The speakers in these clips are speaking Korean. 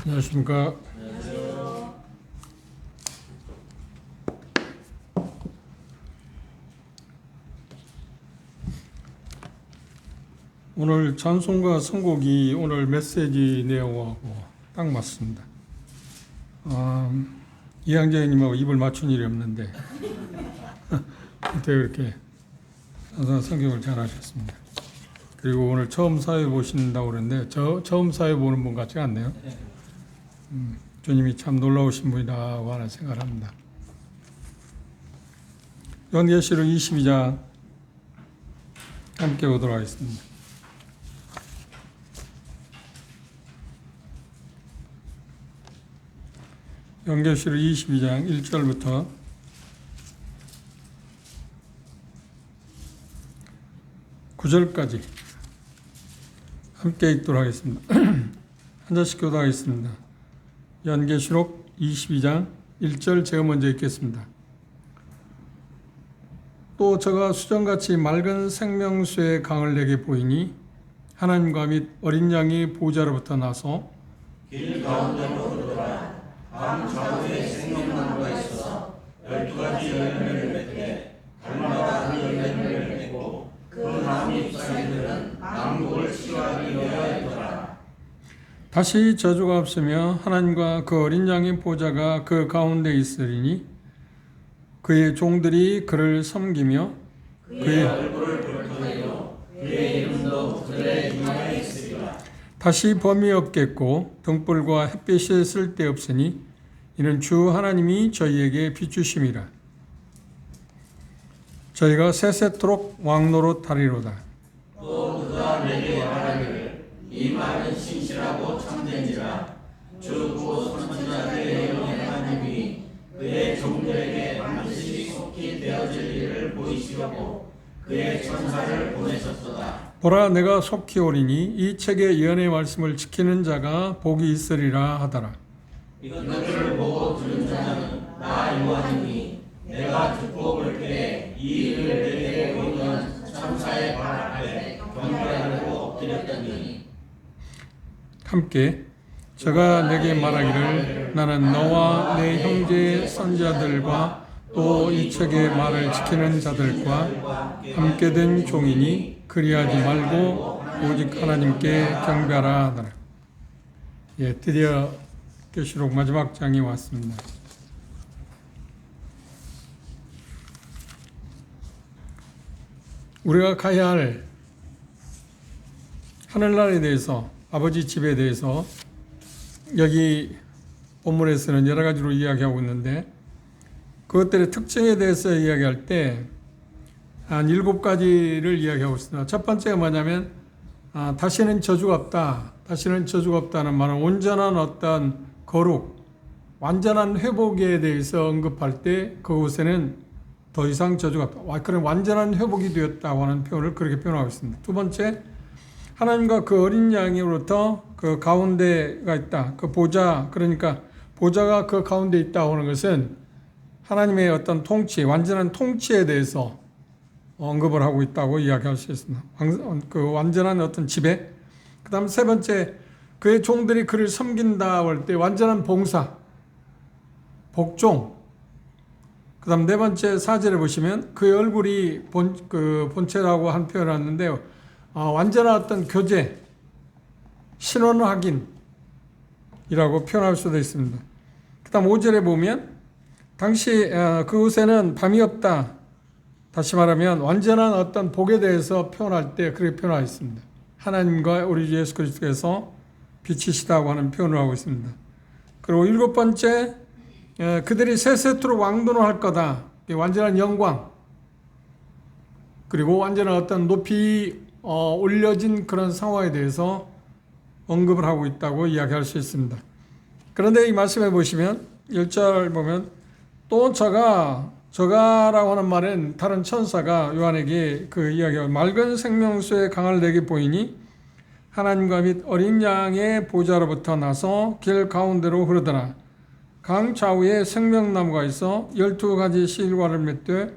안녕하십니까. 오늘 찬송과 선곡이 오늘 메시지 내용하고 딱 맞습니다. 이항재님하고 입을 맞춘 일이 없는데 어떻게 그렇게 찬송과 선곡을 잘 하셨습니다. 그리고 오늘 처음 사회 보신다고 그러는데 처음 사회 보는 분 같지 않네요. 주님이 참 놀라우신 분이라고 하는 생각을 합니다. 요한계시록 22장 함께 보도록 하겠습니다. 요한계시록 22장 1절부터 9절까지 함께 읽도록 하겠습니다. 한 절씩 교독하겠습니다. 요한계시록 22장 1절 제가 먼저 읽겠습니다. 또 저가 수정같이 맑은 생명수의 강을 내게 보이니 하나님과 및 어린 양이 보좌로부터 나서 길 가운데로 흐르더라. 강 좌우에 생명나무가 있어서 12가지 열매를 맺되 달마다 그 열매를 맺고 그 나무 잎사귀들은 만국을 치유하기 위하여더라. 다시 저주가 없으며 하나님과 그 어린 양의 보좌가 그 가운데 있으리니 그의 종들이 그를 섬기며 그의 얼굴을 볼터이요 그의 이름도 그들의 이마에 있으리라. 다시 범이 없겠고 등불과 햇빛이 쓸데없으니 이는 주 하나님이 저희에게 비추심이라. 저희가 세세토록 왕노릇 하리로다. 또 그가 내게 말하기를 이 말은 신실하고 참된지라. 주 곧 선지자들의 영의 하나님이 그의 종들에게 반드시 속히 되어질 일을 보이시려고 그의 천사를 보내셨도다. 보라, 내가 속히 오리니 이 책의 예언의 말씀을 지키는 자가 복이 있으리라 하더라. 이것들을 보고 들은 자는 나 요한이니 내가 듣고 볼 때에 이 일을 내게 보이는 천사의 발 앞에 경배하려고 엎드렸더니 함께 저가 내게 말하기를 나는 너와 내 형제 선지자들과 또 이 책의 말을 지키는 자들과 함께 된 종이니 그리하지 말고 오직 하나님께 경배하라 하더라. 예, 드디어 계시록 마지막 장이 왔습니다. 우리가 가야 할 하늘나라에 대해서, 아버지 집에 대해서 여기 본문에서는 여러 가지로 이야기하고 있는데 그것들의 특징에 대해서 이야기할 때 한 7가지를 이야기하고 있습니다. 첫 번째가 뭐냐면 다시는 저주가 없다. 다시는 저주가 없다는 말은 온전한 어떤 거룩, 완전한 회복에 대해서 언급할 때 그곳에는 더 이상 저주가 없다. 그런 완전한 회복이 되었다고 하는 표현을 그렇게 표현하고 있습니다. 두 번째, 하나님과 그 어린 양으로부터 그 가운데가 있다. 그 보좌, 그러니까 보좌가 그 가운데 있다고 하는 것은 하나님의 어떤 통치, 완전한 통치에 대해서 언급을 하고 있다고 이야기할 수 있습니다. 그 완전한 어떤 지배. 그 다음 세 번째, 그의 종들이 그를 섬긴다고 할 때 완전한 봉사, 복종. 그 다음 네 번째 4절에 보시면 그의 얼굴이 본체라고 한 표현을 하는데 완전한 어떤 교제, 신원 확인이라고 표현할 수도 있습니다. 그 다음 5절에 보면 당시 그곳에는 밤이 없다. 다시 말하면 완전한 어떤 복에 대해서 표현할 때 그렇게 표현하고 있습니다. 하나님과 우리 주 예수 그리스도께서 빛이시다고 하는 표현을 하고 있습니다. 그리고 7번째, 그들이 세세토록 왕도를 할 거다. 완전한 영광, 그리고 완전한 어떤 높이 올려진 그런 상황에 대해서 언급을 하고 있다고 이야기할 수 있습니다. 그런데 이 말씀에 보시면 1절 보면 또 저가라고 하는 말은 다른 천사가 요한에게 그 이야기가 맑은 생명수의 강을 내게 보이니 하나님과 및 어린 양의 보좌로부터 나서 길 가운데로 흐르더라. 강 좌우에 생명나무가 있어 12가지 실과를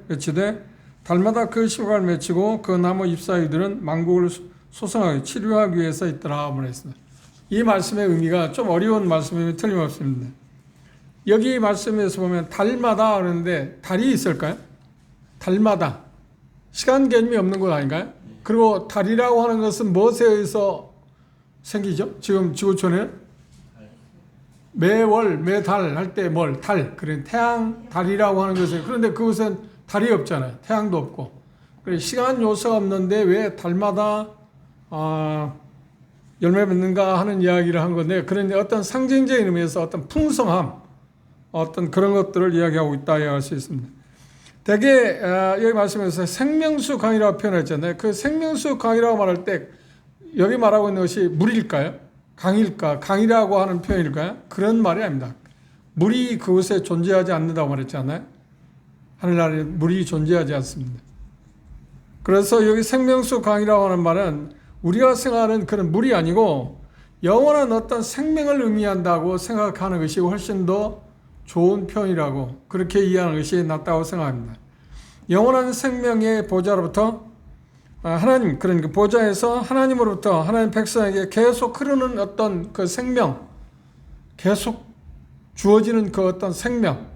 맺히되 달마다 그 실과를 맺히고 그 나무 잎사귀들은 만국을 소성하게 치료하기 위해서 있더라. 이 말씀의 의미가 좀 어려운 말씀이면 틀림없습니다. 여기 말씀에서 보면 달마다 하는데 달이 있을까요? 달마다. 시간 개념이 없는 것 아닌가요? 그리고 달이라고 하는 것은 무엇에 의해서 생기죠? 지금 지구촌에 매월, 매달 할 때 뭘? 달. 그래 태양, 달이라고 하는 것은 그런데 그것은 달이 없잖아요. 태양도 없고. 그래 시간 요소가 없는데 왜 달마다 열매 맺는가 하는 이야기를 한 건데 그런데 어떤 상징적인 의미에서 어떤 풍성함, 어떤 그런 것들을 이야기하고 있다 이야기할 수 있습니다. 대개 여기 말씀에서 생명수 강이라고 표현했잖아요. 그 생명수 강이라고 말할 때 여기 말하고 있는 것이 물일까요? 강일까? 강이라고 하는 표현일까요? 그런 말이 아닙니다. 물이 그곳에 존재하지 않는다고 말했잖아요. 하늘나라에 물이 존재하지 않습니다. 그래서 여기 생명수 강이라고 하는 말은 우리가 생각하는 그런 물이 아니고 영원한 어떤 생명을 의미한다고 생각하는 것이 훨씬 더 좋은 표현이라고 그렇게 이해하는 것이 낫다고 생각합니다. 영원한 생명의 보좌로부터 하나님, 그러니까 보좌에서 하나님으로부터 하나님 백성에게 계속 흐르는 어떤 그 생명, 계속 주어지는 그 어떤 생명,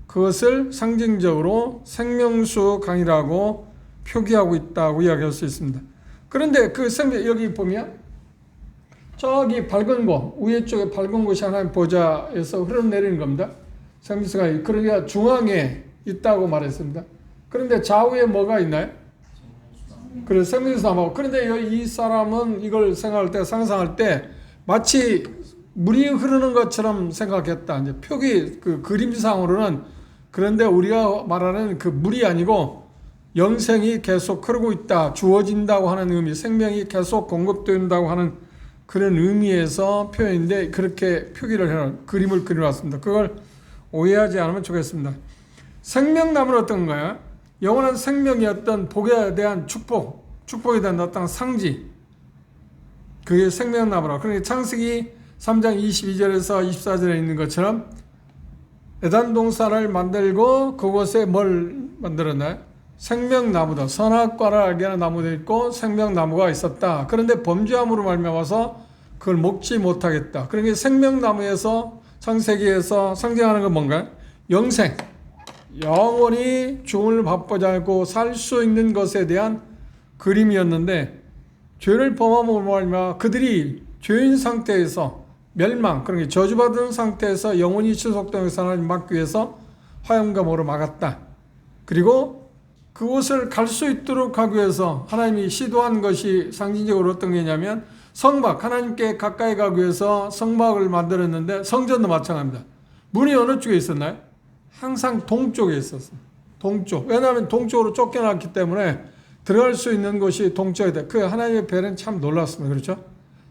그것을 상징적으로 생명수 강이라고 표기하고 있다고 이야기할 수 있습니다. 그런데 그 생명, 여기 보면 저기 밝은 곳, 위에 쪽에 밝은 곳이 하나님 보좌에서 흘러내리는 겁니다. 생명수가 그러니까 중앙에 있다고 말했습니다. 그런데 좌우에 뭐가 있나요? 그래서 생명수 나무. 그런데 이 사람은 이걸 생각할 때, 상상할 때 마치 물이 흐르는 것처럼 생각했다. 이제 표기 그 그림상으로는 그런데 우리가 말하는 그 물이 아니고 영생이 계속 흐르고 있다, 주어진다고 하는 의미, 생명이 계속 공급된다고 하는 그런 의미에서 표현인데 그렇게 표기를 해놓은 그림을 그려놨습니다. 그걸 오해하지 않으면 좋겠습니다. 생명나무는 어떤 거야? 영원한 생명이 어떤 복에 대한 축복에 대한 어떤 상지, 그게 생명나무라. 그러니까 창세기 3장 22절에서 24절에 있는 것처럼 에덴 동산을 만들고 그곳에 뭘 만들었나요? 생명나무다. 선악과를 알게 하는 나무도 있고 생명나무가 있었다. 그런데 범죄함으로 말미암아서 그걸 먹지 못하겠다. 그러니까 생명나무에서 창세기에서 상징하는 건 뭔가요? 영생. 영원히 죽음을 맛보지 않고 살 수 있는 것에 대한 그림이었는데 죄를 범함으로 말미암아 그들이 죄인 상태에서 멸망, 그러니까 저주받은 상태에서 영원히 지속되는 것을 하나님 막기 위해서 화염감으로 막았다. 그리고 그곳을 갈 수 있도록 하기 위해서 하나님이 시도한 것이 상징적으로 어떤 게 있냐면 성막, 하나님께 가까이 가기 위해서 성막을 만들었는데 성전도 마찬가지입니다. 문이 어느 쪽에 있었나요? 항상 동쪽에 있었어요. 동쪽. 왜냐하면 동쪽으로 쫓겨났기 때문에 들어갈 수 있는 곳이 동쪽이다. 그 하나님의 배는 참 놀랐습니다. 그렇죠?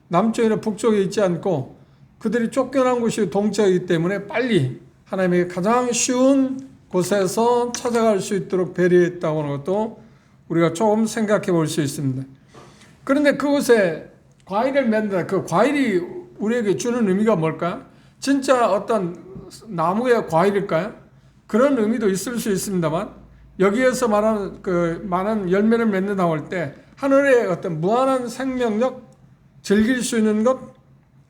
남쪽이나 북쪽에 있지 않고 그들이 쫓겨난 곳이 동쪽이기 때문에 빨리 하나님의 가장 쉬운 곳에서 찾아갈 수 있도록 배려했다고 하는 것도 우리가 조금 생각해 볼 수 있습니다. 그런데 그곳에 과일을 맺는다. 그 과일이 우리에게 주는 의미가 뭘까요? 진짜 어떤 나무의 과일일까요? 그런 의미도 있을 수 있습니다만 여기에서 말하는 그 많은 열매를 맺는다고 할 때 하늘의 어떤 무한한 생명력, 즐길 수 있는 것,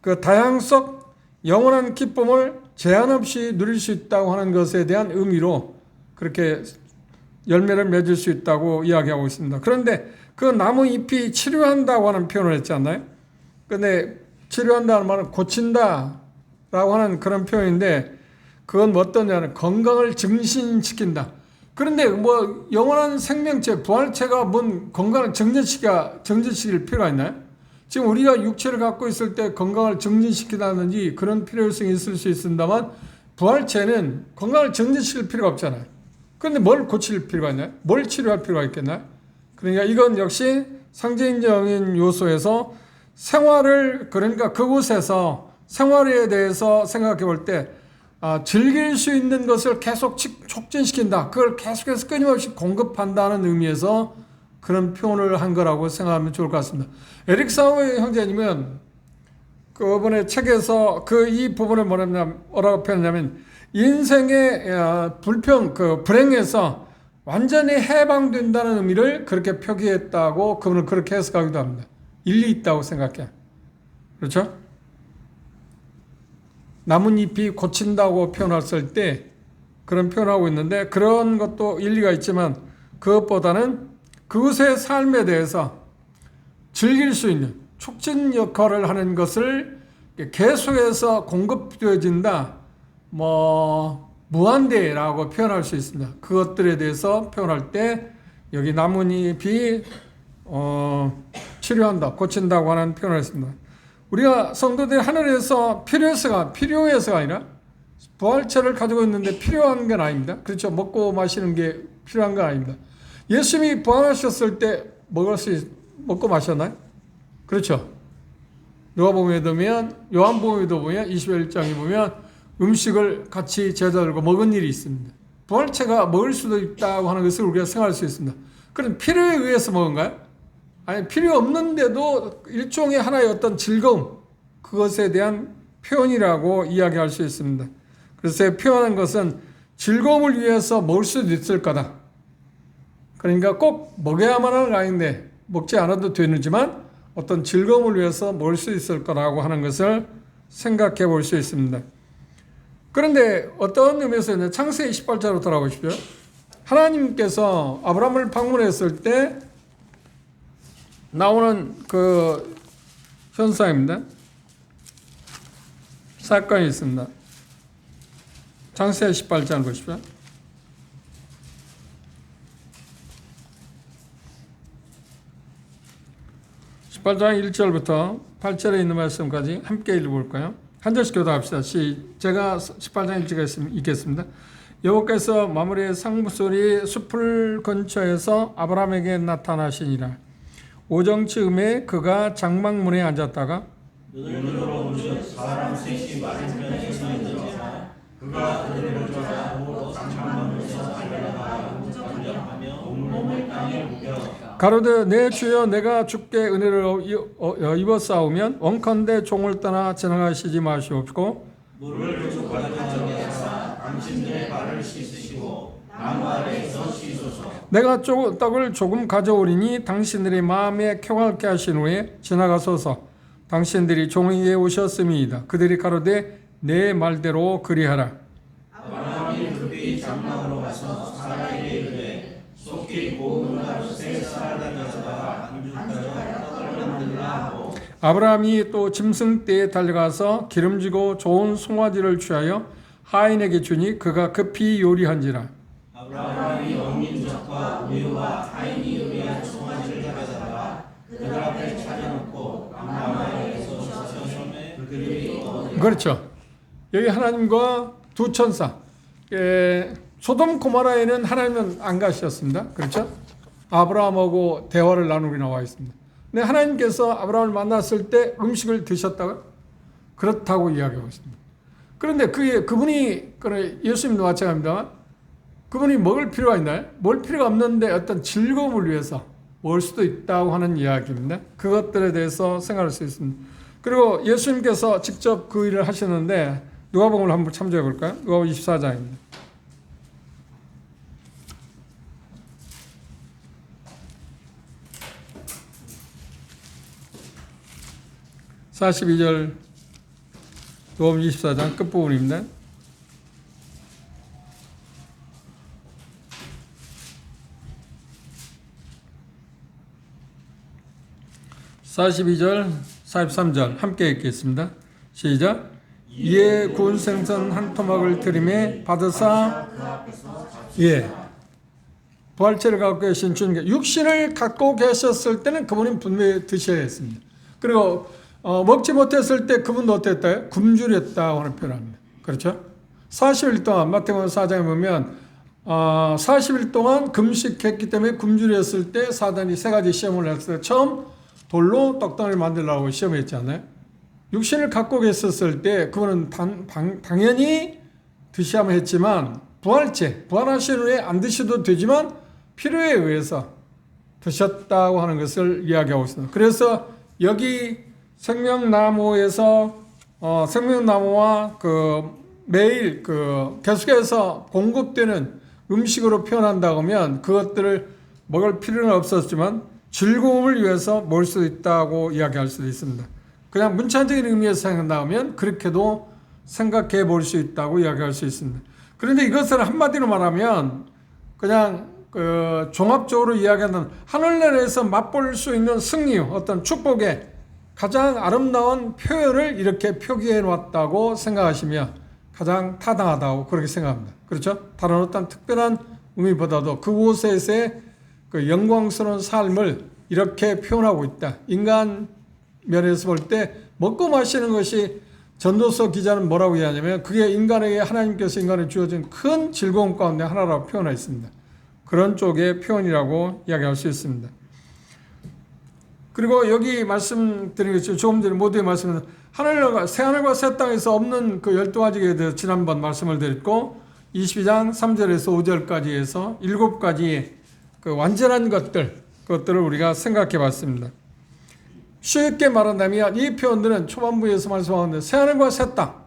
그 다양성, 영원한 기쁨을 제한 없이 누릴 수 있다고 하는 것에 대한 의미로 그렇게 열매를 맺을 수 있다고 이야기하고 있습니다. 그런데 그 나무 잎이 치료한다고 하는 표현을 했지 않나요? 근데 치료한다는 말은 고친다라고 하는 그런 표현인데 그건 뭐 어떠냐면 건강을 증진시킨다. 그런데 뭐 영원한 생명체, 부활체가 뭔 건강을 정진시킬 필요가 있나요? 지금 우리가 육체를 갖고 있을 때 건강을 정진시키다든지 그런 필요성이 있을 수 있습니다만 부활체는 건강을 정진시킬 필요가 없잖아요. 그런데 뭘 고칠 필요가 있나요? 뭘 치료할 필요가 있겠나요? 그러니까 이건 역시 상징적인 요소에서 생활을, 그러니까 그곳에서 생활에 대해서 생각해 볼 때 즐길 수 있는 것을 계속 촉진시킨다. 그걸 계속해서 끊임없이 공급한다는 의미에서 그런 표현을 한 거라고 생각하면 좋을 것 같습니다. 에릭 사우의 형제님은 그분의 책에서 이 부분을 뭐라고 표현하냐면 인생의 불행에서 완전히 해방된다는 의미를 그렇게 표기했다고 그분은 그렇게 해석하기도 합니다. 일리 있다고 생각해. 그렇죠? 나뭇잎이 고친다고 표현했을 때 그런 표현하고 있는데, 그런 것도 일리가 있지만 그것보다는 그것의 삶에 대해서 즐길 수 있는 촉진 역할을 하는 것을 계속해서 공급되어진다, 무한대라고 표현할 수 있습니다. 그것들에 대해서 표현할 때 여기 나뭇잎이 치료한다, 고친다고 하는 표현을 했습니다. 우리가 성도들이 하늘에서 필요해서가 아니라 부활체를 가지고 있는데 필요한 건 아닙니다. 그렇죠? 먹고 마시는 게 필요한 건 아닙니다. 예수님이 부활하셨을 때 먹고 마셨나요? 그렇죠? 요한복음에 보면 21장에 보면 음식을 같이 제자들과 먹은 일이 있습니다. 부활체가 먹을 수도 있다고 하는 것을 우리가 생각할 수 있습니다. 그럼 필요에 의해서 먹은가요? 아니, 필요 없는데도 일종의 하나의 어떤 즐거움, 그것에 대한 표현이라고 이야기할 수 있습니다. 그래서 표현한 것은 즐거움을 위해서 먹을 수도 있을 거다. 그러니까 꼭 먹여야만 하는 거 아닌데 먹지 않아도 되지만 어떤 즐거움을 위해서 먹을 수 있을 거라고 하는 것을 생각해 볼 수 있습니다. 그런데 어떤 의미에서 창세기 18절로 돌아보십시오. 하나님께서 아브라함을 방문했을 때 나오는 그 현상입니다. 사건이 있습니다. 창세기 18장 보십시오. 18장 1절부터 8절에 있는 말씀까지 함께 읽어볼까요? 한 절씩 교도합시다. 제가 18장 1절에 읽겠습니다. 여호와께서 마므리의 상무소리 숲을 근처에서 아브라함에게 나타나시니라. 오정쯤에 그가 장막문에 앉았다가 눈으로 보는 사람 셋이 맞은편에 서 있는지라 그가 그들을 쫓아오고 장막문에서 달려나가 던져하며 온몸을 땅에 묵여 가로되 내 주여 내가 주께 은혜를 입었사오면 원컨대 종을 떠나 지나가시지 마시옵고 물을 쭉 가져가사 당신들의 발을 씻으시고 나무 아래에서 씻소서. 내가 떡을 조금 가져오리니 당신들의 마음에 쾌활케 하신 후에 지나가소서. 당신들이 종에게 오셨음이이다. 그들이 가로되 내 말대로 그리하라. 아브라함이 급히 장막으로 가서 사라에게 이르되 속히 고운 가루 세 쌀을 가져다가 안주하여 떡을 만들라 하고 아브라함이 또 짐승떼에 달려가서 기름지고 좋은 송아지를 취하여 하인에게 주니 그가 급히 요리한지라. 아브라함이 엉린 젖과 우유와 하인이 요리한 송아지를 가져다가 그들 앞에 차려놓고 나무아래에서 시험에 그들이 그렇죠. 여기 하나님과 두 천사. 소돔 고모라에는 하나님은 안 가셨습니다. 그렇죠? 아브라함하고 대화를 나누기 나와 있습니다. 근데 하나님께서 아브라함을 만났을 때 음식을 드셨다고요? 그렇다고 이야기하고 있습니다. 그런데 그분이 예수님도 마찬가지입니다. 그분이 먹을 필요가 있나요? 먹을 필요가 없는데 어떤 즐거움을 위해서 먹을 수도 있다고 하는 이야기입니다. 그것들에 대해서 생각할 수 있습니다. 그리고 예수님께서 직접 그 일을 하셨는데 누가복음을 한번 참조해 볼까요? 누가복음 24장입니다. (42절) 누가복음 24장 끝부분입니다. (42절) (43절) 함께 읽겠습니다. 시작. 이에 구운 생선 한 토막을 들이매 받으사 부활체를 갖고 계신 주님께 육신을 갖고 계셨을 때는 그분이 분명히 드셔야 했습니다. 그리고 먹지 못했을 때 그분도 어땠다요? 굶주렸다고 하는 표현합니다. 그렇죠? 40일 동안 마태복음 4장에 보면 40일 동안 금식했기 때문에 굶주렸을 때 사단이 세 가지 시험을 했어요. 처음 돌로 떡덩이를 만들려고 시험했지 않나요? 육신을 갖고 계셨을 때 그분은 당연히 드셔야만 했지만 부활하신 후에 안 드셔도 되지만 필요에 의해서 드셨다고 하는 것을 이야기하고 있습니다. 그래서 여기 생명나무에서 생명나무와 매일 계속해서 공급되는 음식으로 표현한다고 하면 그것들을 먹을 필요는 없었지만 즐거움을 위해서 먹을 수 있다고 이야기할 수도 있습니다. 그냥 문자적인 의미에서 생각한다면 그렇게도 생각해 볼 수 있다고 이야기할 수 있습니다. 그런데 이것을 한마디로 말하면 그냥 종합적으로 이야기하는 하늘나라에서 맛볼 수 있는 승리, 어떤 축복의 가장 아름다운 표현을 이렇게 표기해 놨다고 생각하시면 가장 타당하다고 그렇게 생각합니다. 그렇죠? 다른 어떤 특별한 의미보다도 그곳에서의 그 영광스러운 삶을 이렇게 표현하고 있다. 인간 면에서 볼 때 먹고 마시는 것이 전도서 기자는 뭐라고 이야기하냐면 그게 인간에게 하나님께서 인간에 주어진 큰 즐거움 가운데 하나라고 표현하고 있습니다. 그런 쪽의 표현이라고 이야기할 수 있습니다. 그리고 여기 말씀드린 것처럼 조금 전에 모두의 말씀은 새하늘과 새 땅에서 없는 그 12가지에 대해서 지난번 말씀을 드렸고 22장 3절에서 5절까지 해서 7가지의 그 완전한 그것들을 우리가 생각해 봤습니다. 쉽게 말한다면 이 표현들은 초반부에서 말씀하는데 새하늘과 새 땅,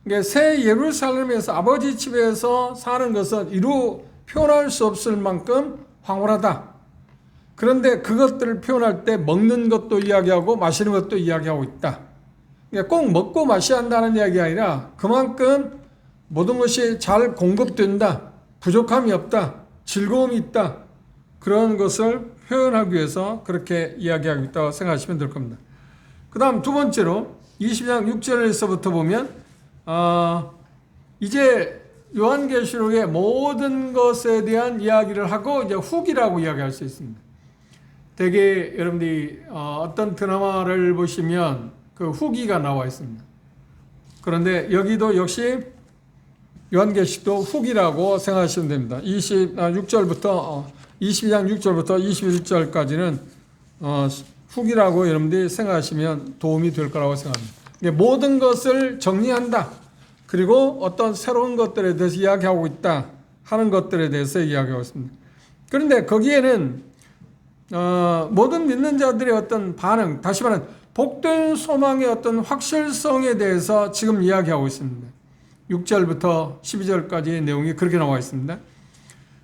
그러니까 새 예루살렘에서 아버지 집에서 사는 것은 이루 표현할 수 없을 만큼 황홀하다. 그런데 그것들을 표현할 때 먹는 것도 이야기하고 마시는 것도 이야기하고 있다. 그러니까 꼭 먹고 마셔야 한다는 이야기가 아니라 그만큼 모든 것이 잘 공급된다. 부족함이 없다. 즐거움이 있다. 그런 것을 표현하기 위해서 그렇게 이야기하고 있다고 생각하시면 될 겁니다. 그 다음 두 번째로 20장 6절에서부터 보면 이제 요한계시록의 모든 것에 대한 이야기를 하고 이제 후기라고 이야기할 수 있습니다. 대개 여러분들이 어떤 드라마를 보시면 그 후기가 나와 있습니다. 그런데 여기도 역시 요한계시록도 후기라고 생각하시면 됩니다. 22장 6절부터 21절까지는 후기라고 여러분들이 생각하시면 도움이 될 거라고 생각합니다. 모든 것을 정리한다. 그리고 어떤 새로운 것들에 대해서 이야기하고 있다 하는 것들에 대해서 이야기하고 있습니다. 그런데 거기에는 모든 믿는 자들의 어떤 반응, 다시 말하면 복된 소망의 어떤 확실성에 대해서 지금 이야기하고 있습니다. 6절부터 12절까지의 내용이 그렇게 나와 있습니다.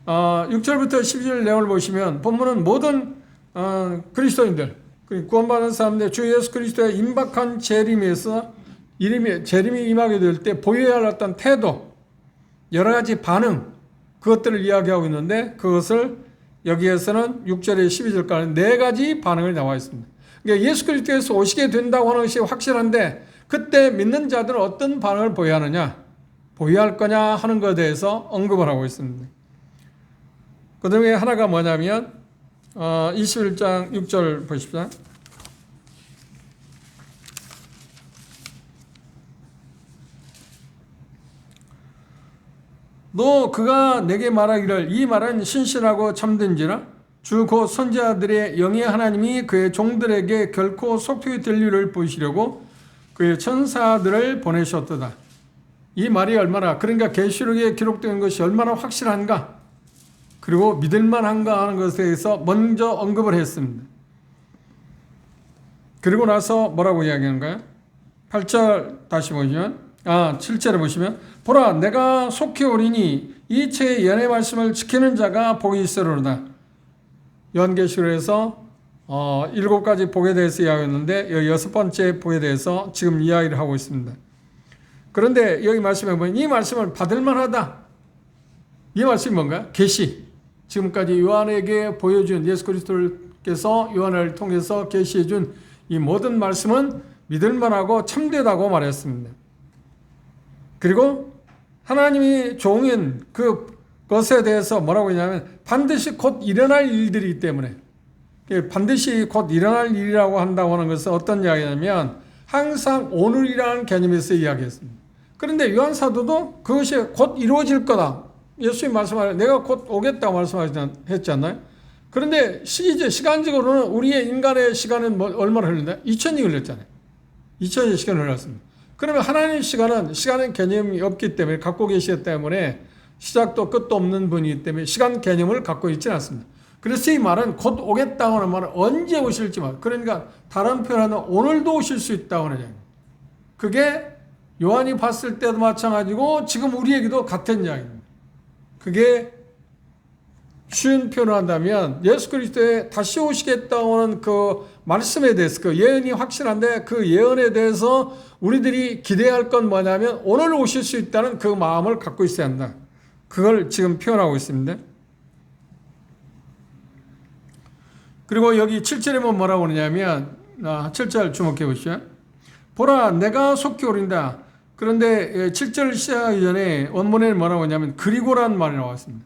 6절부터 12절 내용을 보시면 본문은 모든 그리스도인들, 구원받은 사람들, 주 예수 그리스도의 임박한 재림에서 재림이 임하게 될 때 보여야 할 어떤 태도, 여러 가지 반응, 그것들을 이야기하고 있는데 그것을 여기에서는 6절에 12절까지 4가지 반응을 나와 있습니다. 그러니까 예수 그리스도에서 오시게 된다고 하는 것이 확실한데 그때 믿는 자들은 어떤 반응을 보여야 하느냐, 보여야 할 거냐 하는 것에 대해서 언급을 하고 있습니다. 그 다음에 하나가 뭐냐면 21장 6절 보십시오. 너 그가 내게 말하기를 이 말은 신실하고 참된지라 주 곧 선지자들의 영의 하나님이 그의 종들에게 결코 속히 될 일을 보이시려고 그의 천사들을 보내셨도다. 이 말이 얼마나, 그러니까 계시록에 기록된 것이 얼마나 확실한가, 그리고 믿을만한가 하는 것에 대해서 먼저 언급을 했습니다. 그리고 나서 뭐라고 이야기하는가요? 8절 다시 보시면 7절에 보시면 보라 내가 속히 오리니 이 책의 연의 말씀을 지키는 자가 복이 있으리로다. 요한계시록에서 7가지 복에 대해서 이야기했는데 여기 6번째 복에 대해서 지금 이야기를 하고 있습니다. 그런데 여기 말씀해 보면 이 말씀을 받을 만하다. 이 말씀이 뭔가? 계시. 지금까지 요한에게 보여준 예수 그리스도께서 요한을 통해서 계시해 준 이 모든 말씀은 믿을 만하고 참되다고 말했습니다. 그리고 하나님이 종인 그것에 대해서 뭐라고 했냐면 반드시 곧 일어날 일들이기 때문에, 반드시 곧 일어날 일이라고 한다고 하는 것은 어떤 이야기냐면 항상 오늘이라는 개념에서 이야기했습니다. 그런데 요한 사도도 그것이 곧 이루어질 거다. 예수님 말씀하셨 내가 곧 오겠다고 말씀하셨잖아요. 그런데 시간적으로는 우리의 인간의 시간은 얼마나 흘렀나요? 2000년이 흘렀잖아요. 2000년 시간이 흘렀습니다. 그러면 하나님의 시간은 개념이 없기 때문에, 갖고 계시기 때문에 시작도 끝도 없는 분이기 때문에 시간 개념을 갖고 있지는 않습니다. 그래서 이 말은 곧 오겠다고 하는 말은 언제 오실지 말. 그러니까 다른 표현은 오늘도 오실 수 있다고 하는 이야기입니다. 그게 요한이 봤을 때도 마찬가지고 지금 우리에게도 같은 이야기입니다. 그게 쉬운 표현을 한다면 예수 그리스도의 다시 오시겠다고 하는 그 말씀에 대해서 그 예언이 확실한데 그 예언에 대해서 우리들이 기대할 건 뭐냐면 오늘 오실 수 있다는 그 마음을 갖고 있어야 한다. 그걸 지금 표현하고 있습니다. 그리고 여기 7절에 뭐라고 그러냐면 7절 주목해 보시죠. 보라 내가 속히 오린다. 그런데 7절 시작하기 전에 원문에는 뭐라고 하냐면 그리고라는 말이 나왔습니다.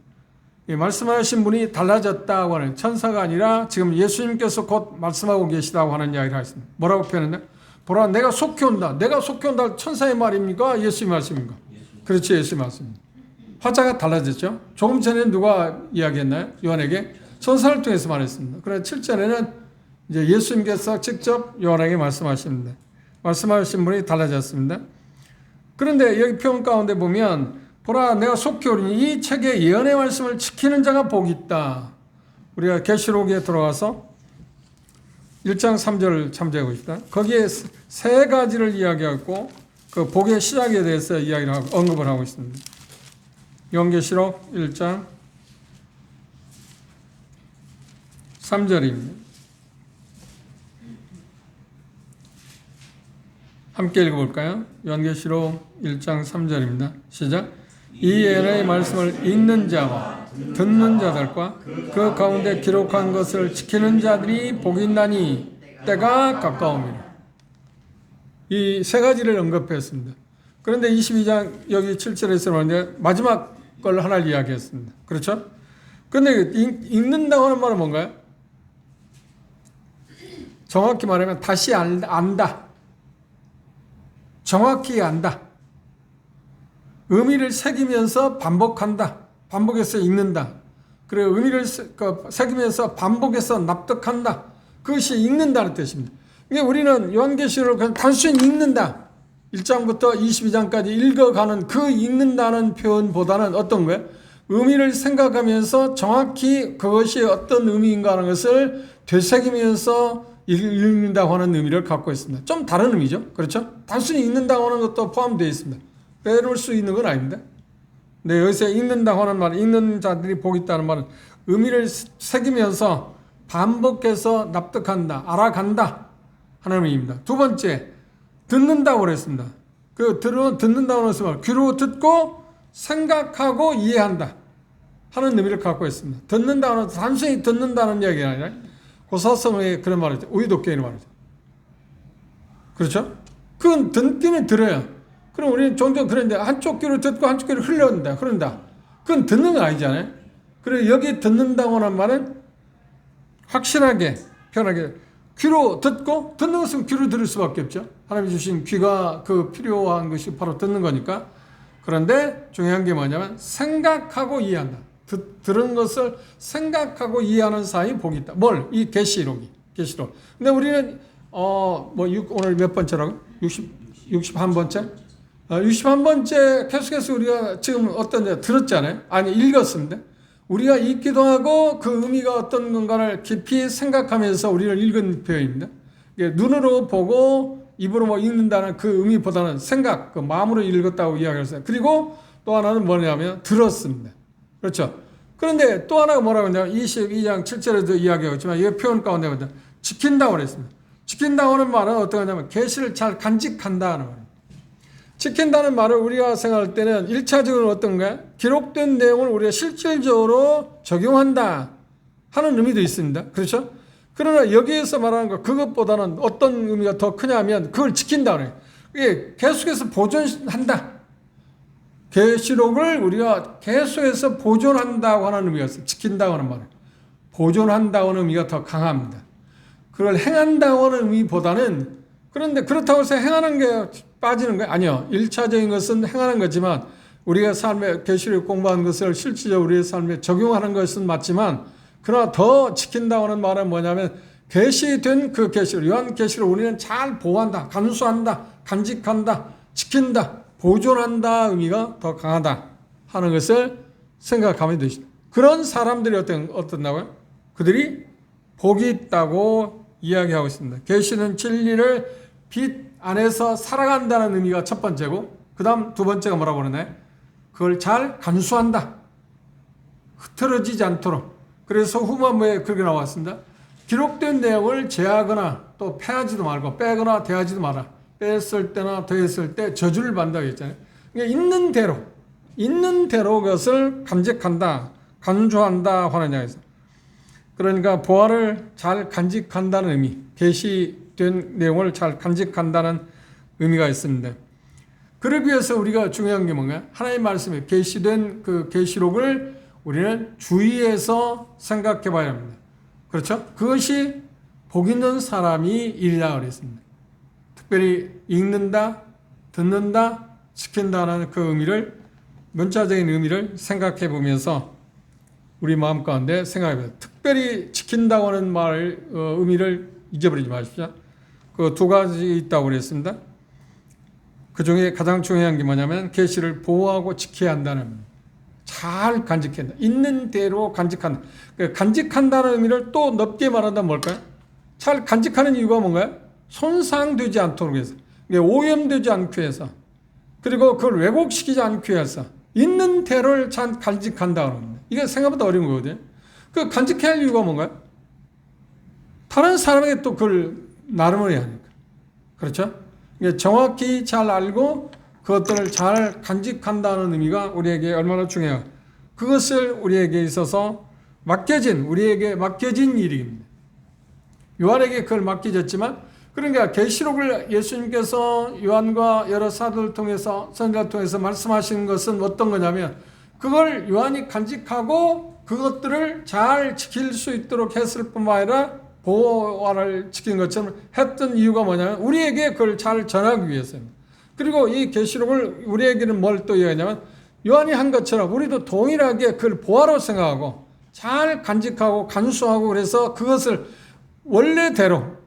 말씀하신 분이 달라졌다고 하는 천사가 아니라 지금 예수님께서 곧 말씀하고 계시다고 하는 이야기를 하셨습니다. 뭐라고 표현했나? 보라 내가 속히 온다. 내가 속히 온다. 천사의 말입니까? 예수의 말씀입니까? 그렇죠. 예수의 말씀입니다. 화자가 달라졌죠. 조금 전에 누가 이야기했나요? 요한에게 천사를 통해서 말했습니다. 그래서 7절에는 이제 예수님께서 직접 요한에게 말씀하십니다. 말씀하신 분이 달라졌습니다. 그런데 여기 표현 가운데 보면 보라 내가 속히 오리니 이 책의 예언의 말씀을 지키는 자가 복이 있다. 우리가 계시록에 들어가서 1장 3절을 참조해 봅시다. 거기에 세 가지를 이야기하고 그 복의 시작에 대해서 이야기를 하고 언급을 하고 있습니다. 요한계시록 1장 3절입니다. 함께 읽어볼까요? 요한계시록 1장 3절입니다. 시작. 이 예언의 말씀을 읽는 자와 듣는 자들과 그 가운데 기록한 것을 지키는 자들이 복이 있나니 때가 가까움이라. 이 세 가지를 언급했습니다. 그런데 22장 여기 7절에서 말하는데 마지막 걸 하나를 이야기했습니다. 그렇죠? 그런데 읽는다고 하는 말은 뭔가요? 정확히 말하면 다시 안다. 정확히 안다. 의미를 새기면서 반복한다. 반복해서 읽는다. 그리고 의미를 새기면서 반복해서 납득한다. 그것이 읽는다는 뜻입니다. 그러니까 우리는 요한계시록을 그냥 단순히 읽는다. 1장부터 22장까지 읽어가는 그 읽는다는 표현보다는 어떤 거예요? 의미를 생각하면서 정확히 그것이 어떤 의미인가 하는 것을 되새기면서 읽는다고 하는 의미를 갖고 있습니다. 좀 다른 의미죠. 그렇죠? 단순히 읽는다고 하는 것도 포함되어 있습니다. 빼놓을 수 있는 건 아닙니다. 근데 여기서 읽는다고 하는 말은 읽는 자들이 복이 있다는 말은 의미를 새기면서 반복해서 납득한다, 알아간다 하는 의미입니다. 두 번째, 듣는다고 그랬습니다. 그 듣는다고 해서 귀로 듣고 생각하고 이해한다 하는 의미를 갖고 있습니다. 듣는다는 단순히 듣는다는 이야기가 아니라 고사성의 그런 말이죠. 의도계의 말이죠. 그렇죠? 그건 듣기는 들어요. 그럼 우리는 종종 그런데 한쪽 귀로 듣고 한쪽 귀로 흘러온다. 그런다. 그건 듣는 건 아니잖아요. 그래서 여기 듣는다고 하는 말은 확실하게 편하게 귀로 듣고 듣는 것은 귀로 들을 수밖에 없죠. 하나님이 주신 귀가 그 필요한 것이 바로 듣는 거니까. 그런데 중요한 게 뭐냐면 생각하고 이해한다. 들은 것을 생각하고 이해하는 사람이 복이 있다. 뭘? 이 계시록. 근데 우리는 오늘 몇 번째라고? 61번째? 61번째 계속해서 우리가 지금 어떤 데 들었잖아요. 아니 읽었습니다. 우리가 읽기도 하고 그 의미가 어떤 건가를 깊이 생각하면서 우리를 읽은 표현입니다. 눈으로 보고 입으로 읽는다는 그 의미보다는 생각, 그 마음으로 읽었다고 이야기했어요. 그리고 또 하나는 뭐냐면 들었습니다. 그렇죠. 그런데 또 하나가 뭐라고 했냐면 22장 7절에도 이야기하고 있지만 이 표현 가운데 지킨다고 그랬습니다. 지킨다고 하는 말은 어떤 거냐면 계시를 잘 간직한다는 말입니다. 지킨다는 말을 우리가 생각할 때는 1차적으로 어떤 거야? 기록된 내용을 우리가 실질적으로 적용한다 하는 의미도 있습니다. 그렇죠? 그러나 여기에서 말하는 것 그것보다는 어떤 의미가 더 크냐면 그걸 지킨다 그래요. 이게 계속해서 보존한다. 계시록을 우리가 계속해서 보존한다고 하는 의미가 있어요. 지킨다고 하는 말은. 보존한다고 하는 의미가 더 강합니다. 그걸 행한다고 하는 의미보다는 그런데 그렇다고 해서 행하는 게 빠지는 거예요? 아니요. 1차적인 것은 행하는 거지만 우리가 삶에 계시록 공부한 것을 실질적으로 우리의 삶에 적용하는 것은 맞지만 그러나 더 지킨다고 하는 말은 뭐냐면 계시된 그 계시록, 요한계시록 우리는 잘 보호한다, 간수한다, 간직한다, 지킨다, 보존한다 의미가 더 강하다 하는 것을 생각하면 되시죠. 그런 사람들이 어떻다고요? 그들이 복이 있다고 이야기하고 있습니다. 계시는 진리를 빛 안에서 살아간다는 의미가 첫 번째고 그 다음 두 번째가 뭐라고 그러나요? 그걸 잘 간수한다. 흐트러지지 않도록. 그래서 후반부에 그렇게 나왔습니다. 기록된 내용을 제하거나 또 패하지도 말고 빼거나 대하지도 마라. 뺐을 때나 더했을 때 저주를 받는다고 했잖아요. 그러니까 있는 대로 그것을 간직한다, 간주한다 하느냐 해서. 그러니까 보화를 잘 간직한다는 의미, 계시된 내용을 잘 간직한다는 의미가 있습니다. 그러기 위해서 우리가 중요한 게 뭔가요? 하나님 말씀에 계시된 그 계시록을 우리는 주의해서 생각해 봐야 합니다. 그렇죠? 그것이 복 있는 사람이 일이라 그랬습니다. 특별히 읽는다, 듣는다, 지킨다는 그 의미를, 문자적인 의미를 생각해 보면서 우리 마음 가운데 생각해 보세요. 특별히 지킨다고 하는 말, 의미를 잊어버리지 마십시오. 그 두 가지 있다고 그랬습니다. 그 중에 가장 중요한 게 뭐냐면 계시를 보호하고 지켜야 한다는, 잘 간직한다. 있는 대로 간직한다. 간직한다는 의미를 또 넓게 말한다면 뭘까요? 잘 간직하는 이유가 뭔가요? 손상되지 않도록 해서, 오염되지 않기 위해서, 그리고 그걸 왜곡시키지 않기 위해서 있는 대로를 잘 간직한다는 겁니다. 이게 생각보다 어려운 거거든요. 그 간직해야 할 이유가 뭔가요? 다른 사람에게 또 그걸 나름을 해야 하니까. 그렇죠? 정확히 잘 알고 그것들을 잘 간직한다는 의미가 우리에게 얼마나 중요해요. 그것을 우리에게 있어서 우리에게 맡겨진 일입니다. 요한에게 그걸 맡겨졌지만, 그러니까 계시록을 예수님께서 요한과 여러 사도를 통해서, 선지자를 통해서 말씀하시는 것은 어떤 거냐면, 그걸 요한이 간직하고 그것들을 잘 지킬 수 있도록 했을 뿐만 아니라 보호를 지킨 것처럼 했던 이유가 뭐냐면 우리에게 그걸 잘 전하기 위해서입니다. 그리고 이 계시록을 우리에게는 뭘 또 이야기하냐면, 요한이 한 것처럼 우리도 동일하게 그걸 보화로 생각하고 잘 간직하고 간수하고, 그래서 그것을 원래대로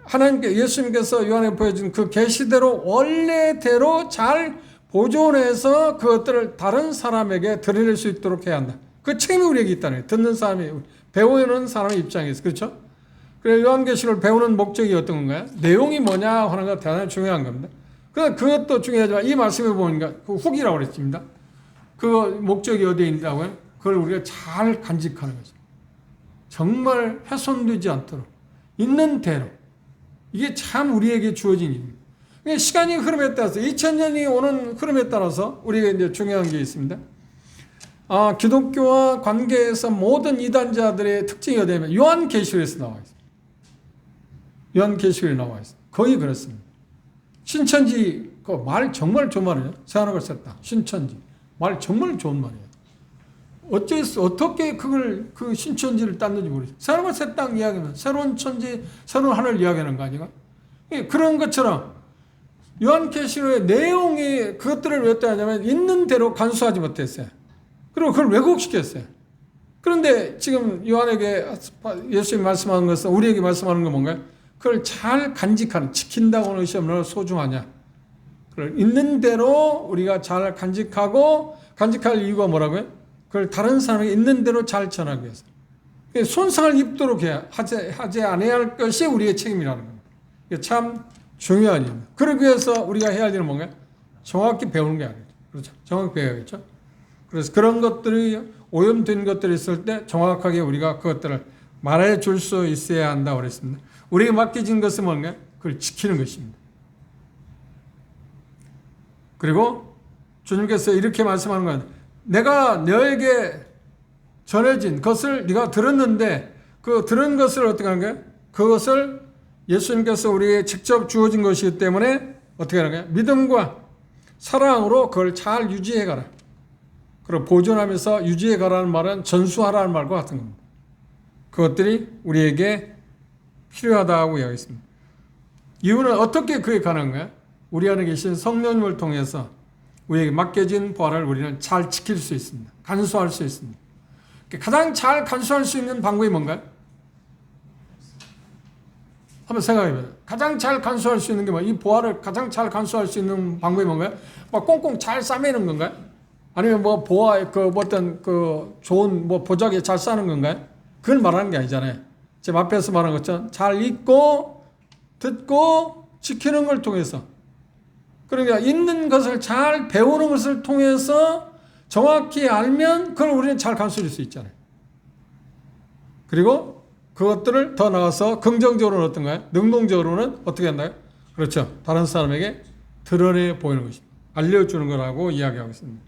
하나님께, 예수님께서 요한에 보여준 그 계시대로 원래대로 잘 보존해서 그것들을 다른 사람에게 드릴 수 있도록 해야 한다. 그 책임이 우리에게 있다는 거예요. 듣는 사람이, 배우는 사람의 입장에서. 그렇죠? 그래서 요한계시록을 배우는 목적이 어떤 건가요? 내용이 뭐냐 하는 거 대단히 중요한 겁니다. 그것도 중요하지만 이 말씀에 보니까 그 후기라고 그랬습니다. 그 목적이 어디에 있다고요? 그걸 우리가 잘 간직하는 거죠. 정말 훼손되지 않도록 있는 대로. 이게 참 우리에게 주어진 일입니다. 시간이 흐름에 따라서, 2000년이 오는 흐름에 따라서 우리가 이제 중요한 게 있습니다. 기독교와 관계에서 모든 이단자들의 특징이 어디냐면 요한계시록에서 나와 있습니다. 요한계시록에 나와 있습니다. 거의 그렇습니다. 신천지, 그 말 정말 좋은 말이에요. 세안하고 썼다. 신천지. 말 정말 좋은 말이에요. 어떻게 그 신천지를 땄는지 모르겠어요. 새로운 새 땅 이야기하면 새로운 천지, 새로운 하늘 이야기하는 거 아닌가? 그런 것처럼 요한계시록의 내용이 그것들을 왜 따냐면 있는 대로 간수하지 못했어요. 그리고 그걸 왜곡시켰어요. 그런데 지금 요한에게 예수님이 말씀하는 것은, 우리에게 말씀하는 건 뭔가요? 그걸 잘 간직하는, 지킨다고 하는 것이 얼마나 소중하냐. 그걸 있는 대로 우리가 잘 간직하고, 간직할 이유가 뭐라고요? 그걸 다른 사람에게 있는 대로 잘 전하기 위해서. 손상을 입도록 하지 않아야 할 것이 우리의 책임이라는 겁니다. 이게 참 중요한 일입니다. 그러기 위해서 우리가 해야 할 일은 뭔가요? 정확히 배우는 게 아니죠. 그렇죠? 정확히 배워야겠죠? 그래서 그런 것들이, 오염된 것들이 있을 때 정확하게 우리가 그것들을 말해 줄 수 있어야 한다고 그랬습니다. 우리에게 맡겨진 것은 뭔가요? 그걸 지키는 것입니다. 그리고 주님께서 이렇게 말씀하는 건, 내가 너에게 전해진 것을 네가 들었는데, 그 들은 것을 어떻게 하는 거예요? 그것을 예수님께서 우리에게 직접 주어진 것이기 때문에 어떻게 하는 거예요? 믿음과 사랑으로 그걸 잘 유지해가라. 그리고 보존하면서 유지해가라는 말은 전수하라는 말과 같은 겁니다. 그것들이 우리에게 필요하다고 이야기했습니다. 이유는 어떻게 그게 가능한가요? 우리 안에 계신 성령님을 통해서 우리에게 맡겨진 보화를 우리는 잘 지킬 수 있습니다. 간수할 수 있습니다. 가장 잘 간수할 수 있는 방법이 뭔가요? 한번 생각해봐요. 가장 잘 간수할 수 있는 게 뭐예요? 이 보화를 가장 잘 간수할 수 있는 방법이 뭔가요? 막 꽁꽁 잘 싸매는 건가요? 아니면 뭐 보화에 어떤 좋은 보자기에 잘 싸는 건가요? 그걸 말하는 게 아니잖아요. 지금 앞에서 말한 것처럼 잘 읽고 듣고 지키는 걸 통해서, 그러니까 있는 것을 잘 배우는 것을 통해서 정확히 알면 그걸 우리는 잘 간수할 수 있잖아요. 그리고 그것들을 더 나아가서 긍정적으로는 어떤가요? 능동적으로는 어떻게 한다요? 그렇죠. 다른 사람에게 드러내 보이는 것입니다. 알려주는 거라고 이야기하고 있습니다.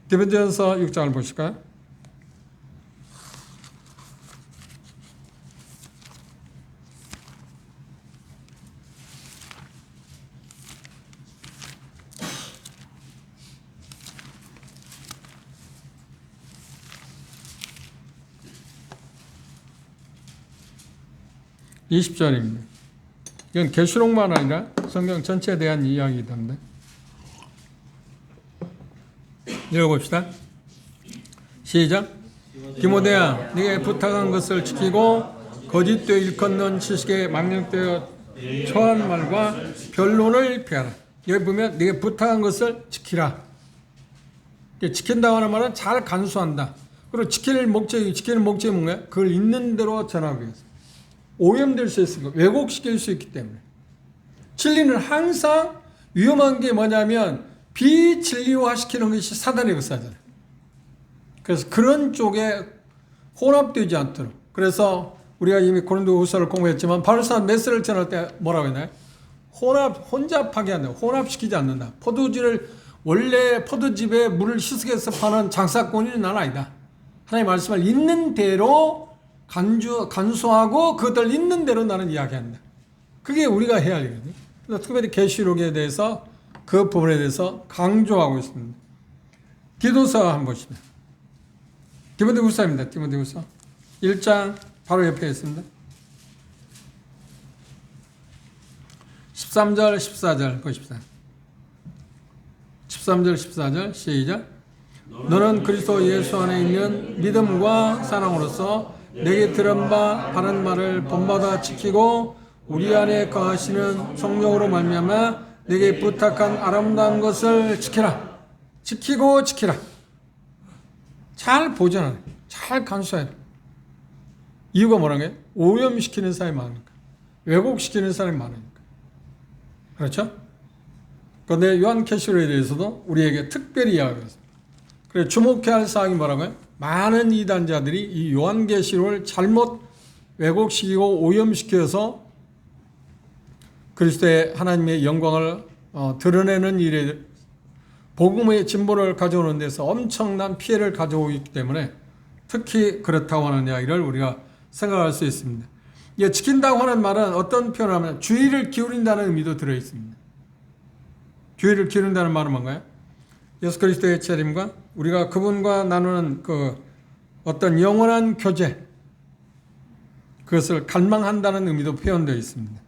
디모데전서 6장을 보실까요? (20절입니다) 이건 계시록만 아니라 성경 전체에 대한 이야기던데. 읽어봅시다. 시작. 디모데야, 네게 부탁한 것을 지키고 거짓되어 일컫는 지식에 망령되어 처한 말과 변론을 피하라. 여기 보면 네게 부탁한 것을 지키라. 지킨다고 하는 말은 잘 간수한다. 그리고 지키는 목적이 뭔가요? 그걸 있는 대로 전하기 위해서. 오염될 수 있으니까, 왜곡시킬 수 있기 때문에. 진리는 항상 위험한 게 뭐냐면 비진리화시키는 것이 사단의 역사잖아요. 그래서 그런 쪽에 혼합되지 않도록. 그래서 우리가 이미 고린도후서를 공부했지만 바울사는 메시지를 전할 때 뭐라고 했나요? 혼잡하게 한다. 혼합시키지 않는다. 원래 포도즙에 물을 희석해서 파는 장사꾼이 난 아니다. 하나님의 말씀을 있는 대로 간수하고 그것들 있는 대로 나는 이야기한다. 그게 우리가 해야 할 일이거든요. 특별히 계시록에 대해서 그 부분에 대해서 강조하고 있습니다. 디도서 한번 보시면 디모데후서입니다. 디모데후서 1장 바로 옆에 있습니다. 13절 14절 보십시다. 13절 14절 시작. 너는 그리스도 예수 안에 있는 믿음과 사랑으로서 내게 들은 바 바른 말을 본받아 지키고 우리 안에 거하시는 성령으로 말미암아 내게 부탁한 아름다운 것을 지키라. 지키고 지키라. 잘 보존하라. 잘 간수해라. 이유가 뭐라는 거예요? 오염시키는 사람이 많으니까. 왜곡시키는 사람이 많으니까. 그렇죠? 그런데 요한계시록에 대해서도 우리에게 특별히 이야기하고 있습니다. 그래서 주목해야 할 사항이 뭐라고요? 많은 이단자들이 이 요한계시록을 잘못 왜곡시키고 오염시켜서 그리스도의 하나님의 영광을 드러내는 일에 복음의 진보를 가져오는 데서 엄청난 피해를 가져오기 때문에 특히 그렇다고 하는 이야기를 우리가 생각할 수 있습니다. 이게 지킨다고 하는 말은 어떤 표현을 하면 주의를 기울인다는 의미도 들어있습니다. 주의를 기울인다는 말은 뭔가요? 예수 그리스도의 재림과 우리가 그분과 나누는 그 어떤 영원한 교제, 그것을 갈망한다는 의미도 표현되어 있습니다.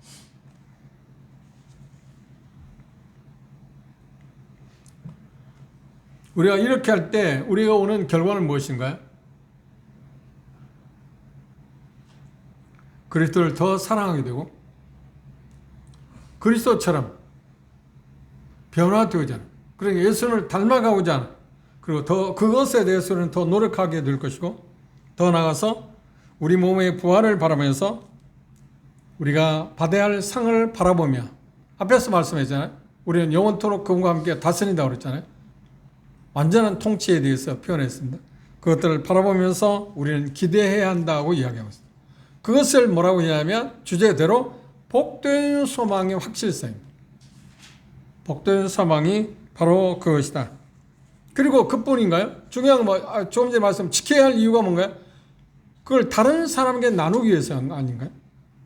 우리가 이렇게 할 때 우리가 오는 결과는 무엇인가요? 그리스도를 더 사랑하게 되고 그리스도처럼 변화되고자 하는, 그러니까 예수를 닮아가고자 하는, 그리고 더 그것에 대해서는 더 노력하게 될 것이고, 더 나아가서 우리 몸의 부활을 바라보면서 우리가 받아야 할 상을 바라보며, 앞에서 말씀했잖아요. 우리는 영원토록 그분과 함께 다스린다고 그랬잖아요. 완전한 통치에 대해서 표현했습니다. 그것들을 바라보면서 우리는 기대해야 한다고 이야기하고 있습니다. 그것을 뭐라고 하냐면 주제대로 복된 소망의 확실성입니다. 복된 소망이 바로 그것이다. 그리고 그뿐인가요? 중요한 조금 전에 말씀 지켜야 할 이유가 뭔가요? 그걸 다른 사람에게 나누기 위해서 아닌가요?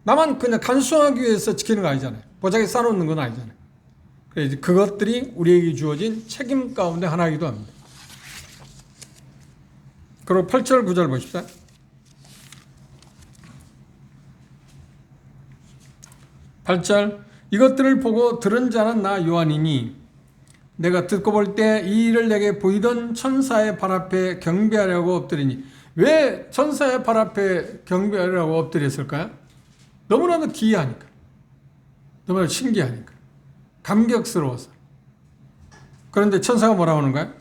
나만 그냥 간수하기 위해서 지키는 거 아니잖아요. 보자기에 쌓아놓는 건 아니잖아요. 그래서 그것들이 우리에게 주어진 책임 가운데 하나이기도 합니다. 그리고 8절 9절 보십시오. 8절 이것들을 보고 들은 자는 나 요한이니 내가 듣고 볼 때 이 일을 내게 보이던 천사의 발 앞에 경배하려고 엎드리니. 왜 천사의 발 앞에 경배하려고 엎드렸을까요? 너무나도 기이하니까, 너무나 신기하니까, 감격스러워서. 그런데 천사가 뭐라고 하는가요?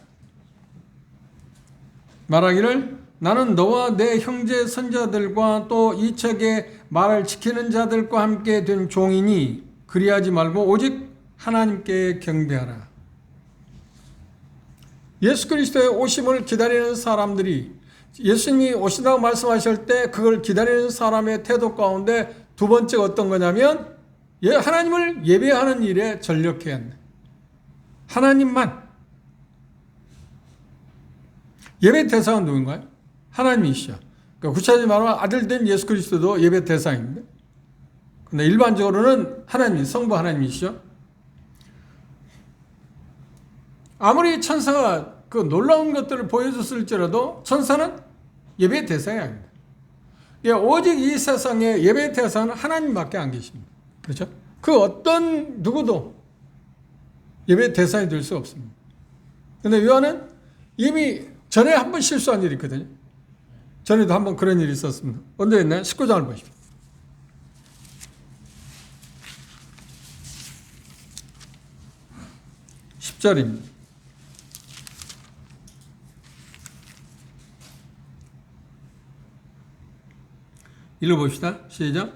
말하기를 나는 너와 내 형제 선자들과 또 이 책의 말을 지키는 자들과 함께 된 종이니 그리하지 말고 오직 하나님께 경배하라. 예수 그리스도의 오심을 기다리는 사람들이 예수님이 오신다고 말씀하실 때 그걸 기다리는 사람의 태도 가운데 두 번째가 어떤 거냐면 하나님을 예배하는 일에 전력해야 한다. 하나님만. 예배 대상은 누군가요? 하나님이시죠. 그러니까 구체적으로 말하면 아들된 예수 그리스도도 예배 대상입니다. 근데 일반적으로는 하나님, 성부 하나님이시죠. 아무리 천사가 그 놀라운 것들을 보여줬을지라도 천사는 예배 대상이 아닙니다. 오직 이 세상에 예배 대상은 하나님밖에 안 계십니다. 그렇죠? 그 어떤 누구도 예배 대상이 될 수 없습니다. 그런데 요한은 이미 전에 한 번 실수한 일이 있거든요. 전에도 한 번 그런 일이 있었습니다. 언제였나요? 19장을 보십시오. 10절입니다. 읽어봅시다. 시작.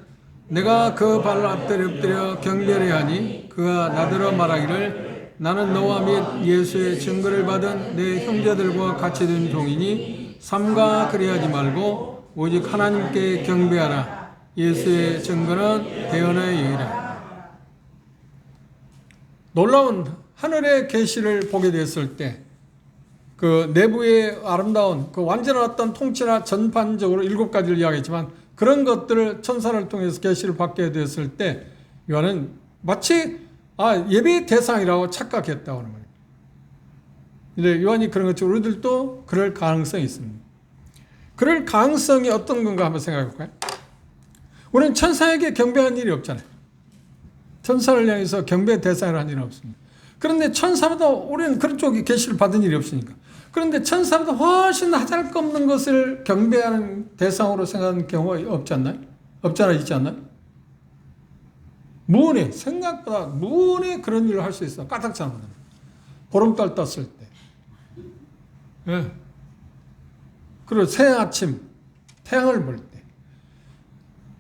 내가 그 발 앞에 엎드려 경배하려 하니 그가 나더러 말하기를 나는 너와 및 예수의 증거를 받은 내 형제들과 같이 된 종이니 삼가 그리하지 말고 오직 하나님께 경배하라. 예수의 증거는 대언의 영이라. 놀라운 하늘의 계시를 보게 됐을 때 그 내부의 아름다운 그 완전한 어떤 통치나 전반적으로 7가지를 이야기했지만 그런 것들을 천사를 통해서 계시를 받게 됐을 때 요한은 마치 예배의 대상이라고 착각했다고 하는 거예요. 근데 요한이 그런 것처럼 우리들도 그럴 가능성이 있습니다. 그럴 가능성이 어떤 건가 한번 생각해 볼까요? 우리는 천사에게 경배한 일이 없잖아요. 천사를 향해서 경배 대상을 한 일은 없습니다. 그런데 천사보다 우리는 그런 쪽에 계시를 받은 일이 없으니까. 그런데 천사보다 훨씬 하잘것없는 것을 경배하는 대상으로 생각하는 경우가 없지 않나요? 있지 않나요? 무은혜, 생각보다 무은혜 그런 일을 할 수 있어. 까닭 잘못하면. 보름달 떴을 때. 예. 그리고 새 아침, 태양을 볼 때.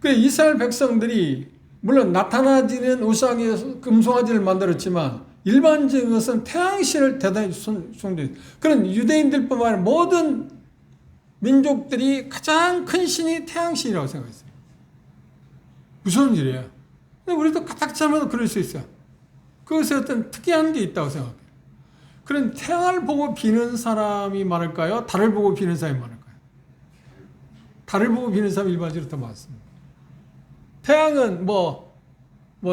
그 이스라엘 백성들이 물론 나타나지는 우상의 금송아지를 만들었지만 일반적인 것은 태양신을 대단히 숭배해요. 그런 유대인들뿐만 아니라 모든 민족들이 가장 큰 신이 태양신이라고 생각했어요. 무서운 일이에요. 근데 우리도 까딱하면 그럴 수 있어요. 그것에 어떤 특이한 게 있다고 생각해요. 그런 태양을 보고 비는 사람이 많을까요? 달을 보고 비는 사람이 많을까요? 달을 보고 비는 사람이 일반적으로 더 많습니다. 태양은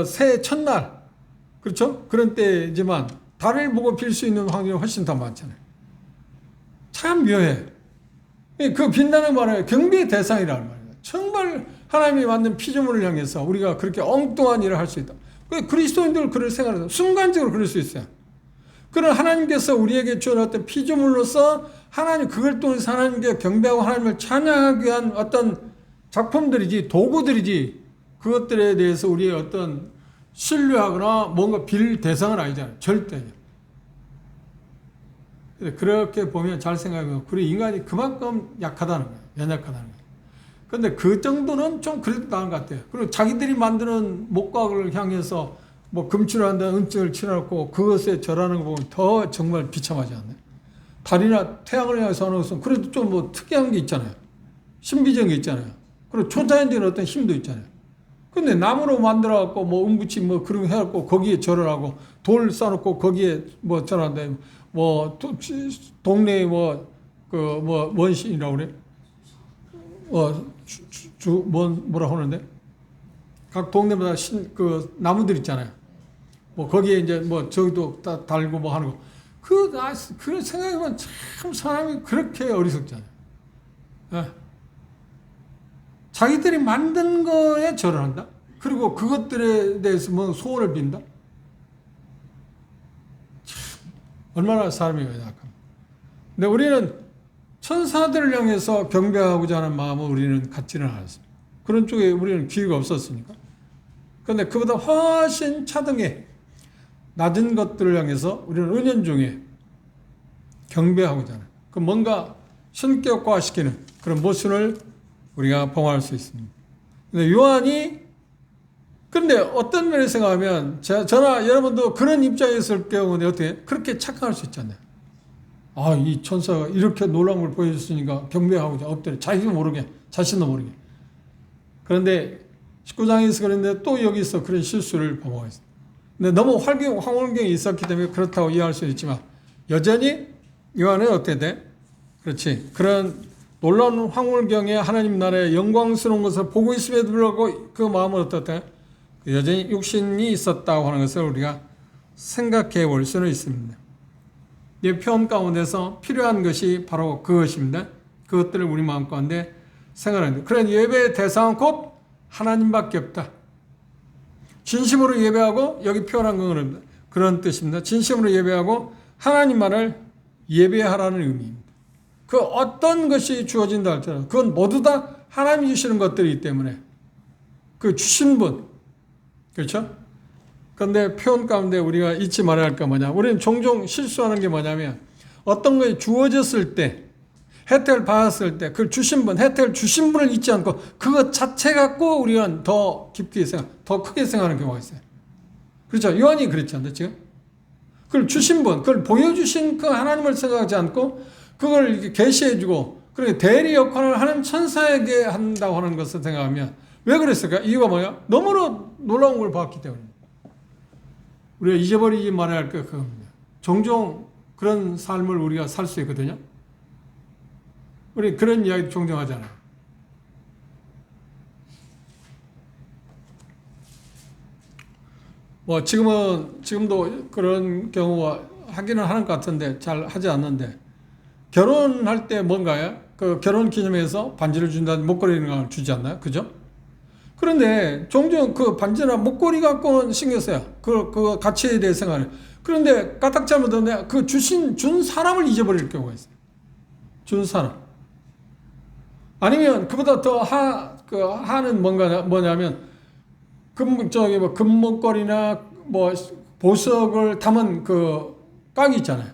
새 첫날, 그렇죠? 그런 때지만 달을 보고 빌 수 있는 확률이 훨씬 더 많잖아요. 참 묘해. 그 빛나는 말은 경배의 대상이라는 말이에요. 정말 하나님이 만든 피조물을 향해서 우리가 그렇게 엉뚱한 일을 할 수 있다. 그리스도인들 그럴 생각을 순간적으로 그럴 수 있어요. 그런 하나님께서 우리에게 주신 어떤 피조물로서 하나님 그걸 통해서 하나님께 경배하고 하나님을 찬양하기 위한 어떤 작품들이지 도구들이지 그것들에 대해서 우리의 어떤 신뢰하거나 뭔가 빌 대상은 아니잖아요. 절대. 그렇게 보면 잘 생각해보면 그리고 인간이 그만큼 약하다는 거예요. 연약하다는 거예요. 그런데 그 정도는 좀 그래도 나은 것 같아요. 그리고 자기들이 만드는 목각을 향해서 금칠한다 은증을 칠해놓고 그것에 절하는 거 보면 더 정말 비참하지 않나요? 달이나 태양을 향해서 하는 것은 그래도 좀 특이한 게 있잖아요. 신비적인 게 있잖아요. 그리고 초자연적인 어떤 힘도 있잖아요. 근데 나무로 만들어갖고 은붙이 그런 거 해갖고 거기에 절을 하고 돌 쌓아놓고 거기에 절한다. 동네에 원신이라고 그래? 뭐라 하는데? 각 동네마다 나무들 있잖아요. 거기에 이제 저기도 달고 하는 거. 그 생각해보면 참 사람이 그렇게 어리석잖아요. 예. 자기들이 만든 거에 절을 한다? 그리고 그것들에 대해서 소원을 빈다? 참, 얼마나 사람이 연약합니까? 근데 우리는 천사들을 향해서 경배하고자 하는 마음을 우리는 갖지는 않았습니다. 그런 쪽에 우리는 기회가 없었으니까. 그런데 그보다 훨씬 차등의 낮은 것들을 향해서 우리는 은연중에 경배하고자 하는 그 뭔가 신격화시키는 그런 모습을 우리가 봉할 수 있습니다. 근데 그런데 어떤 면에서 생각하면 저나 여러분도 그런 입장에 있을 경우는 어떻게 그렇게 착각할 수 있잖아요. 이 천사가 이렇게 놀라운 걸 보여줬으니까 경배하고 엎드려. 자신도 모르게. 그런데 19장에서 그런데 또 여기서 그런 실수를 범하고 있습니다. 근데 너무 황홀경이 있었기 때문에 그렇다고 이해할 수 있지만 여전히 요한은 어떻게 돼? 그렇지. 그런 놀라운 황홀경에 하나님 나라의 영광스러운 것을 보고 있음에도 불구하고 그 마음은 어떻대? 여전히 육신이 있었다고 하는 것을 우리가 생각해 볼 수는 있습니다. 이 표현 가운데서 필요한 것이 바로 그것입니다. 그것들을 우리 마음 가운데 생각하는데, 그런 예배의 대상은 곧 하나님밖에 없다. 진심으로 예배하고, 여기 표현한 건 그런 뜻입니다. 진심으로 예배하고 하나님만을 예배하라는 의미입니다. 그 어떤 것이 주어진다 할지라도 그건 모두 다 하나님이 주시는 것들이기 때문에 그 주신 분, 그렇죠? 그런데 표현 가운데 우리가 잊지 말아야 할 게 뭐냐? 우리는 종종 실수하는 게 뭐냐면 어떤 것이 주어졌을 때, 혜택을 받았을 때 그 주신 분, 혜택을 주신 분을 잊지 않고 그것 자체 갖고 우리는 더 깊게 더 크게 생각하는 경우가 있어요. 그렇죠? 요한이 그랬잖아요, 지금. 그걸 주신 분, 그걸 보여주신 그 하나님을 생각하지 않고 그걸 이렇게 계시해주고, 그리고 대리 역할을 하는 천사에게 한다고 하는 것을 생각하면 왜 그랬을까? 이유가 뭐야? 너무나 놀라운 걸 봤기 때문입니다. 우리가 잊어버리지 말아야 할 게 그겁니다. 종종 그런 삶을 우리가 살 수 있거든요. 우리 그런 이야기 종종 하잖아요. 지금도 그런 경우가 하기는 하는 것 같은데 잘 하지 않는데, 결혼할 때 뭔가요? 그 결혼 기념회에서 반지를 준다든지 목걸이를 주지 않나요? 그죠? 그런데 종종 그 반지나 목걸이 갖고는 신경 써요. 그 가치에 대해 생각해요. 그런데 까딱 잘못하면 준 사람을 잊어버릴 경우가 있어요. 준 사람. 아니면 그보다 더 하는 뭐냐면 금목걸이나 보석을 담은 그 깍이 있잖아요.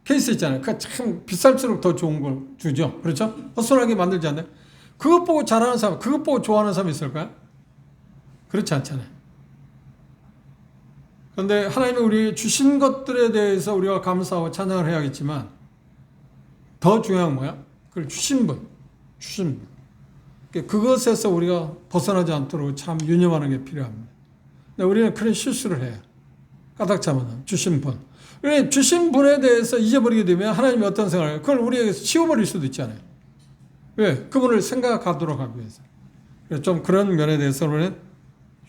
케이스 있잖아요. 그 참 비쌀수록 더 좋은 걸 주죠. 그렇죠? 허술하게 만들지 않나요? 그것 보고 잘하는 사람, 그것 보고 좋아하는 사람이 있을까요? 그렇지 않잖아요. 그런데 하나님이 우리 주신 것들에 대해서 우리가 감사하고 찬양을 해야겠지만 더 중요한 뭐야? 그걸 주신 분. 그것에서 우리가 벗어나지 않도록 참 유념하는 게 필요합니다. 근데 우리는 그런 실수를 해요. 까닭자만 주신 분. 주신 분에 대해서 잊어버리게 되면 하나님이 어떤 생각을 해요? 그걸 우리에게서 치워버릴 수도 있잖아요. 왜? 그분을 생각하도록 하기 위해서. 좀 그런 면에 대해서 우리는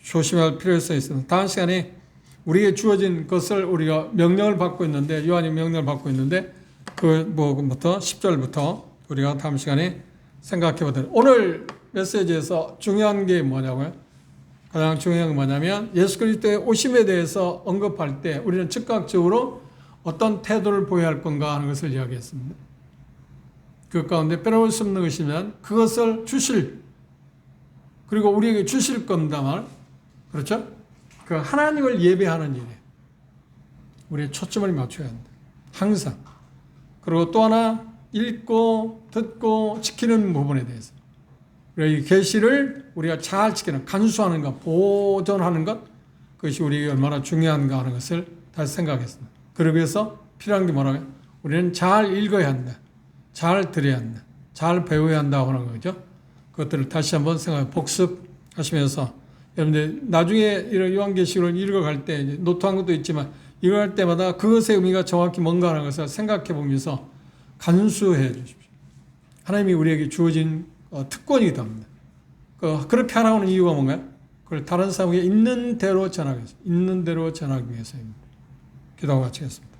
조심할 필요성이 있습니다. 다음 시간에 우리에게 주어진 것을 우리가 명령을 받고 있는데, 요한이 명령을 받고 있는데, 그부터 10절부터 우리가 다음 시간에 생각해 보도록. 오늘 메시지에서 중요한 게 뭐냐고요? 가장 중요한 게 뭐냐면 예수 그리스도의 오심에 대해서 언급할 때 우리는 즉각적으로 어떤 태도를 보여야 할 건가 하는 것을 이야기했습니다. 그 가운데 빼놓을 수 없는 것이면 그것을 그리고 우리에게 주실 겁니다만, 그렇죠? 그 하나님을 예배하는 일에 우리의 초점을 맞춰야 한다. 항상. 그리고 또 하나, 읽고 듣고 지키는 부분에 대해서 이 계시를 우리가 잘 지키는, 간수하는 것, 보존하는 것, 그것이 우리에게 얼마나 중요한가 하는 것을 다시 생각했습니다. 그러기 위해서 필요한 게 뭐라고요? 우리는 잘 읽어야 한다. 잘 들어야 한다. 잘 배워야 한다고 하는 거죠. 그것들을 다시 한번 복습하시면서 여러분들 나중에 이런 요한계시록을 읽어갈 때 노트한 것도 있지만 읽어갈 때마다 그것의 의미가 정확히 뭔가 하는 것을 생각해 보면서 간수해 주십시오. 하나님이 우리에게 주어진 특권이기도 합니다. 그렇게 하라고 하는 이유가 뭔가요? 그걸 다른 사람에게 있는 대로 전하기 위해서입니다. 기도하고 마치겠습니다.